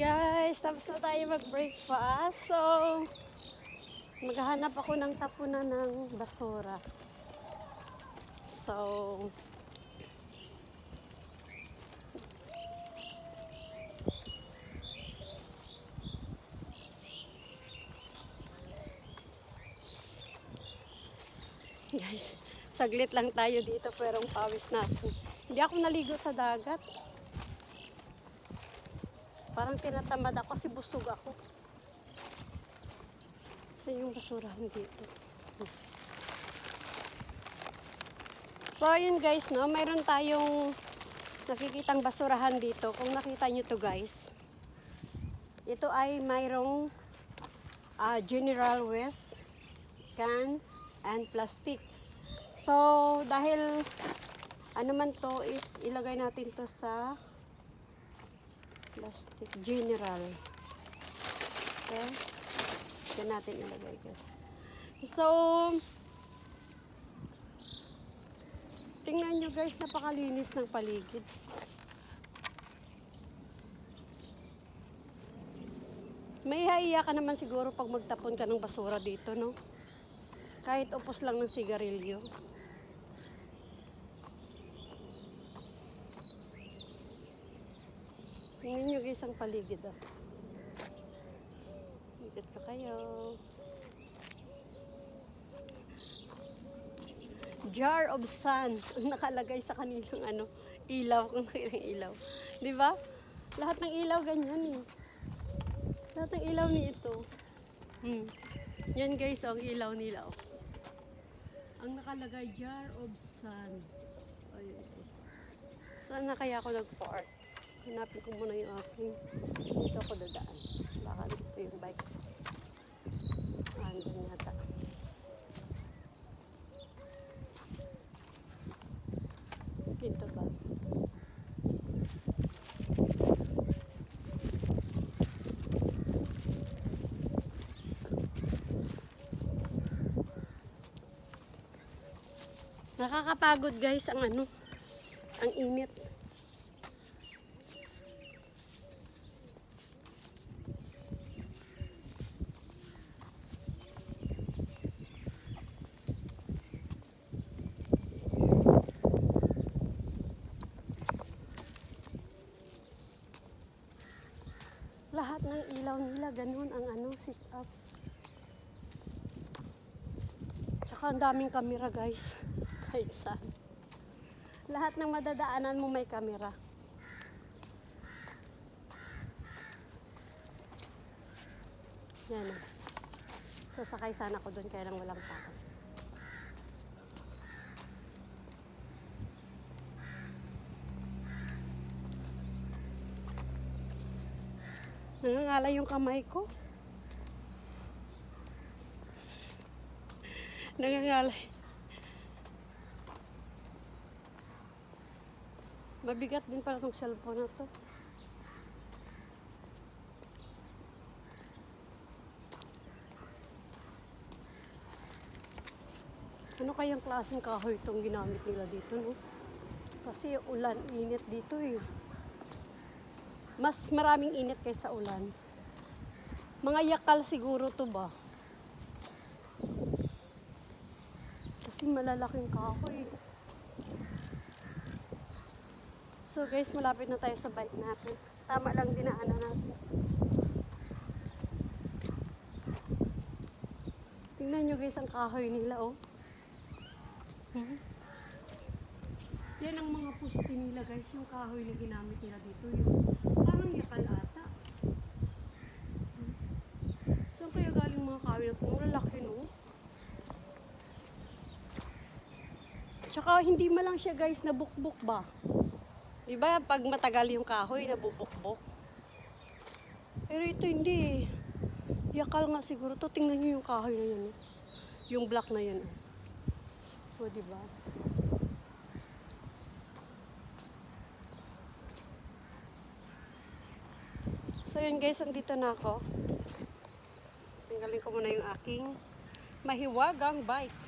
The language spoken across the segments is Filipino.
Guys, tapos na tayo mag-breakfast. So, maghahanap ako ng tapunan ng basura. So, guys, saglit lang tayo dito pero ang pawis natin. Hindi ako naligo sa dagat. Parang tinatamad ako kasi busog ako. Ito yung basurahan dito. So, ayun guys, no? Mayroon tayong nakikitang basurahan dito. Kung nakita nyo to guys, ito ay mayroong general waste, cans, and plastic. So, dahil ano man to is ilagay natin to sa plastic general. Okay? Diyan natin ilagay guys. So, tingnan nyo guys, napakalinis ng paligid. May haiya ka naman siguro pag magtapon ka ng basura dito, no? Kahit upos lang ng sigarilyo. Tingnan nyo guys ang paligid, ah. Ikot ka kayo. Jar of sun ang nakalagay sa kanilang ilaw, kung kailang ilaw. 'Di ba? Lahat ng ilaw ganyan eh. Lahat ng ilaw nito. Yan guys, ang ilaw nila. Oh. Ang nakalagay jar of sun. So yun guys. Saan na kaya ako nag-park? Hanapin ko muna yung aking. Dito ako dadaan. Baka dito yung bike. Andun yata. Dito ba? Nakakapagod guys ang ang init. Lahat ng ilaw nila ganun ang sit up. Tsaka ang daming kamera guys. Kahit saan. Lahat ng madadaanan mo may kamera. Yan o. Sasakay sana ako doon kaya lang walang sakay. Nangangalay yung kamay ko. Nangangalay. Mabigat din pala itong cellphone na to. Ano kayang klaseng kahoy itong ginamit nila dito, no? Kasi ulan, init dito eh. Mas maraming init kaysa ulan. Mga yakal siguro to ba? Kasi malalaking kahoy. So guys, malapit na tayo sa bike natin. Tama lang dinaanan natin. Tingnan nyo guys ang kahoy nila, oh. Yan ang mga puste nila guys, yung kahoy na ginamit nila dito. Yung parang yakal ata. Saan kaya galing mga kahoy na ito? Lalaki, no? Tsaka hindi man lang siya guys nabukbuk ba? Diba pag matagal yung kahoy nabubukbok? Pero ito hindi. Yakal nga siguro to. Tingnan nyo yung kahoy na yun. Yung black na yun. O diba? So yun guys, andito na ako. Tanggalin ko muna yung aking mahiwagang bike.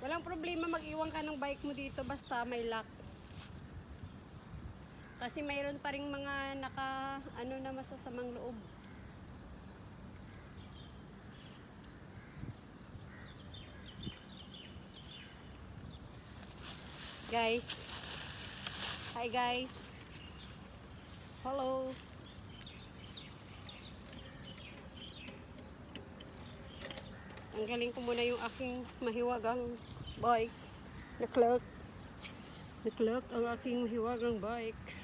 Walang problema mag-iwan ka ng bike mo dito basta may lock. Kasi mayroon pa ring mga ano na masasamang loob. Guys. Hi guys. Hello. Tanggalin ko muna yung aking mahiwagang bike. Naklak ang aking mahiwagang bike.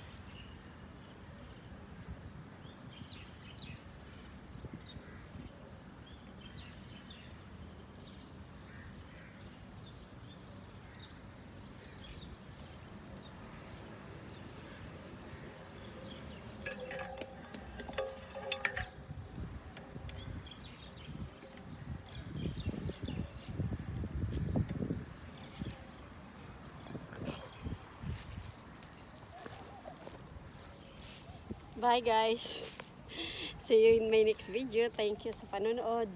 Bye guys. See you in my next video. Thank you sa panonood.